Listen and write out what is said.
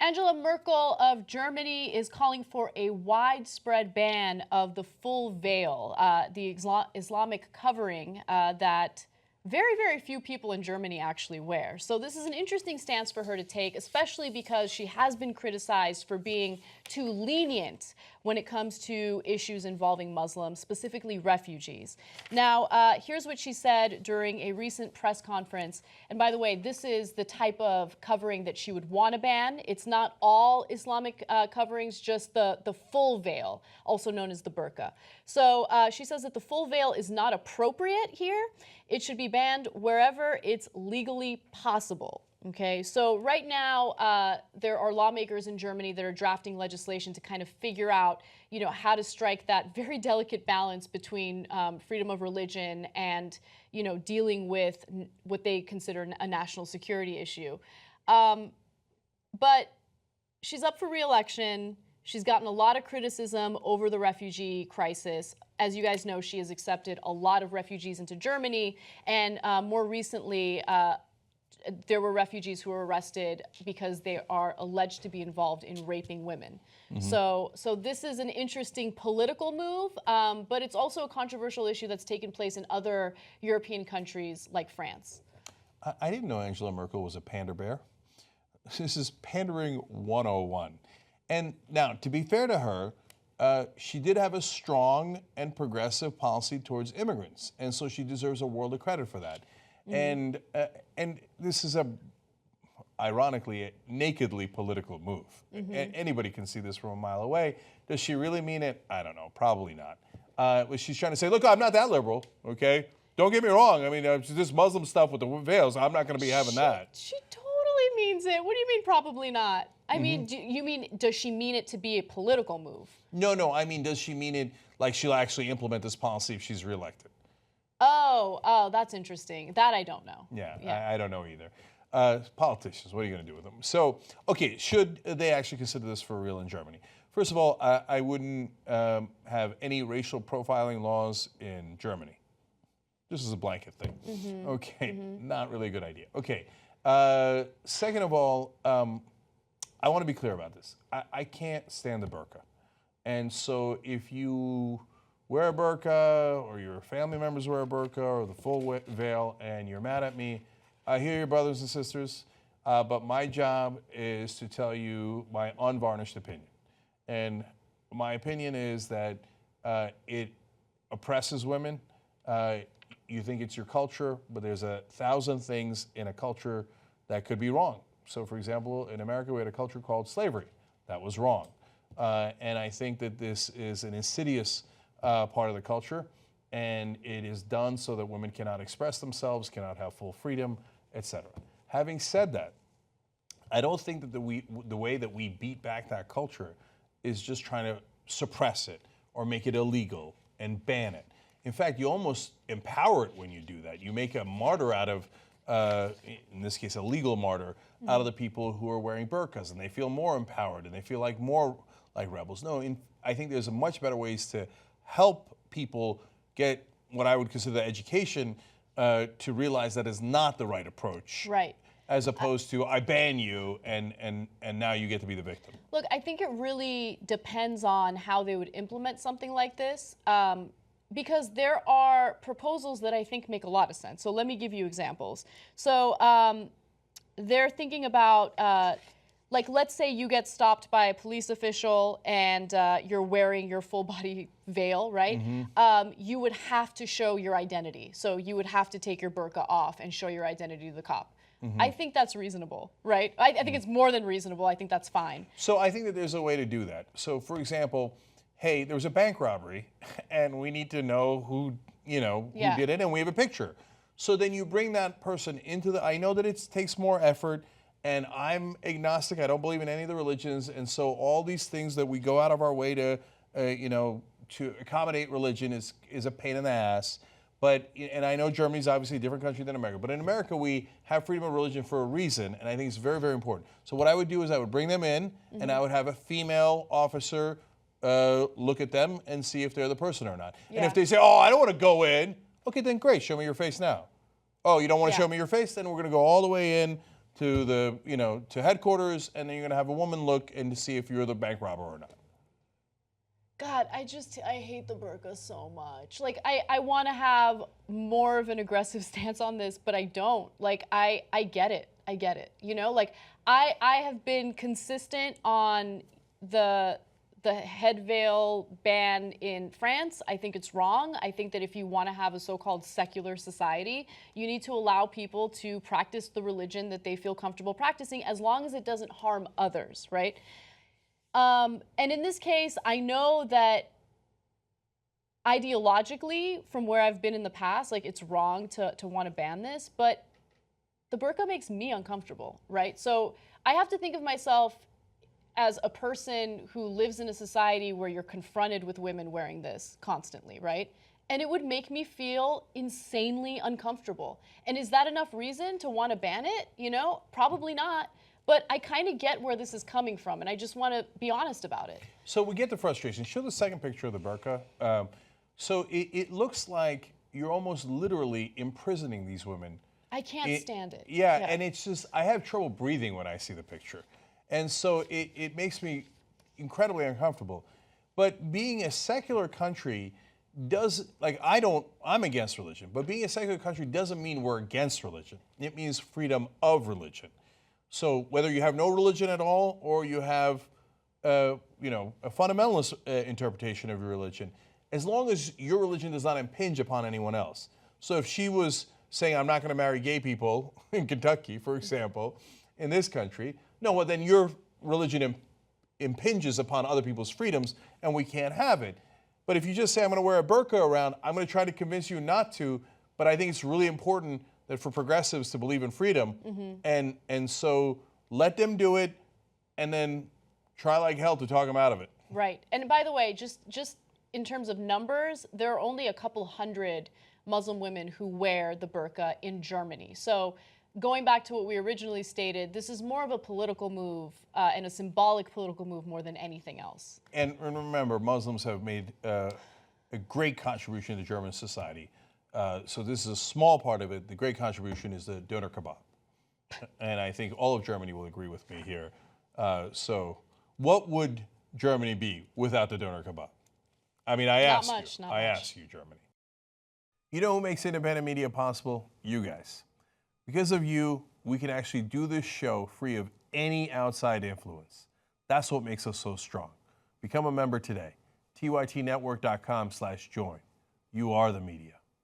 Angela Merkel of Germany is calling for a widespread ban of the full veil, the Islamic covering that very, very few people in Germany actually wear. So this is an interesting stance for her to take, especially because she has been criticized for being too lenient when it comes to issues involving Muslims, specifically refugees. Now, here's what she said during a recent press conference. And by the way, this is the type of covering that she would want to ban. It's not all Islamic coverings, just the full veil, also known as the burqa. So she says that the full veil is not appropriate here. It should be banned wherever it's legally possible. Okay, so right now there are lawmakers in Germany that are drafting legislation to kind of figure out, how to strike that very delicate balance between freedom of religion and, dealing with what they consider a national security issue. But she's up for re-election. She's gotten a lot of criticism over the refugee crisis. As you guys know, she has accepted a lot of refugees into Germany, and more recently, there were refugees who were arrested because they are alleged to be involved in raping women. So this is an interesting political move, but it's also a controversial issue that's taken place in other European countries like France. I didn't know Angela Merkel was a pander bear. This is pandering 101. And now, to be fair to her, she did have a strong and progressive policy towards immigrants, and so she deserves a world of credit for that. And this is ironically, a nakedly political move. Anybody can see this from a mile away. Does she really mean it? I don't know, probably not. She's trying to say, look, I'm not that liberal, okay? Don't get me wrong. I mean, this Muslim stuff with the veils, I'm not going to be having that. She totally means it. What do you mean probably not? I mean, does she mean it to be a political move? No, I mean, does she mean it like she'll actually implement this policy if she's reelected? Oh, that's interesting. That I don't know. Yeah. I don't know either. Politicians, what are you going to do with them? So, okay, should they actually consider this for real in Germany? First of all, I wouldn't have any racial profiling laws in Germany. This is a blanket thing. Okay, not really a good idea. Okay, second of all, I want to be clear about this. I can't stand the burqa. And so if you wear a burqa, or your family members wear a burqa, or the full veil, and you're mad at me, I hear you, brothers and sisters, but my job is to tell you my unvarnished opinion. And my opinion is that it oppresses women. You think it's your culture, but there's 1,000 things in a culture that could be wrong. So, for example, in America, we had a culture called slavery. That was wrong. And I think that this is an insidious part of the culture, and it is done so that women cannot express themselves, cannot have full freedom, etc. Having said that, I don't think that the way that we beat back that culture is just trying to suppress it or make it illegal and ban it. In fact, you almost empower it when you do that. You make a martyr out of, in this case, a legal martyr, out of the people who are wearing burqas, and they feel more empowered and they feel like more like rebels. No, I think there's much better ways to help people get what I would consider the education to realize that is not the right approach. Right. As opposed to, I ban you, and now you get to be the victim. Look, I think it really depends on how they would implement something like this, because there are proposals that I think make a lot of sense. So let me give you examples. So they're thinking about, like, let's say you get stopped by a police official and you're wearing your full body veil, right? You would have to show your identity. So you would have to take your burqa off and show your identity to the cop. I think that's reasonable, right? I think it's more than reasonable. I think that's fine. So I think that there's a way to do that. So, for example, hey, there was a bank robbery, and we need to know who did it, and we have a picture. So then you bring that person into I know that it takes more effort, and I'm agnostic. I don't believe in any of the religions, and so all these things that we go out of our way to, to accommodate religion is a pain in the ass. And I know Germany's obviously a different country than America, but in America we have freedom of religion for a reason, and I think it's very, very important. So what I would do is I would bring them in, and I would have a female officer look at them and see if they're the person or not. And if they say, oh, I don't want to go in, okay, then great, show me your face now. Oh, you don't want to show me your face? Then we're going to go all the way in to the, to headquarters, and then you're going to have a woman look and to see if you're the bank robber or not. God, I hate the burqa so much. Like, I want to have more of an aggressive stance on this, but I don't. Like, I get it. I get it. Like, I have been consistent on the head veil ban in France. I think it's wrong. I think that if you want to have a so-called secular society, you need to allow people to practice the religion that they feel comfortable practicing, as long as it doesn't harm others, right? And in this case, I know that ideologically, from where I've been in the past, like, it's wrong to want to ban this, but the burqa makes me uncomfortable, right? So I have to think of myself as a person who lives in a society where you're confronted with women wearing this constantly, right? And it would make me feel insanely uncomfortable. And is that enough reason to want to ban it? Probably not. But I kind of get where this is coming from, and I just want to be honest about it. So we get the frustration. Show the second picture of the burqa. So it looks like you're almost literally imprisoning these women. I can't stand it. Yeah, and it's just, I have trouble breathing when I see the picture. And so it makes me incredibly uncomfortable. But being a secular country I'm against religion, but being a secular country doesn't mean we're against religion. It means freedom of religion. So whether you have no religion at all, or you have, a fundamentalist interpretation of your religion, as long as your religion does not impinge upon anyone else. So if she was saying, I'm not going to marry gay people in Kentucky, for example, in this country, no, well, then your religion impinges upon other people's freedoms, and we can't have it. But if you just say, I'm going to wear a burqa around, I'm going to try to convince you not to, but I think it's really important that for progressives to believe in freedom, and so let them do it, and then try like hell to talk them out of it. Right. And by the way, just in terms of numbers, there are only a couple hundred Muslim women who wear the burqa in Germany. So going back to what we originally stated, this is more of a political move and a symbolic political move more than anything else. And remember, Muslims have made a great contribution to German society. So this is a small part of it. The great contribution is the doner kebab. And I think all of Germany will agree with me here. So what would Germany be without the doner kebab? I mean, I ask you, Germany. You know who makes independent media possible? You guys. Because of you, we can actually do this show free of any outside influence. That's what makes us so strong. Become a member today. tytnetwork.com/join. You are the media.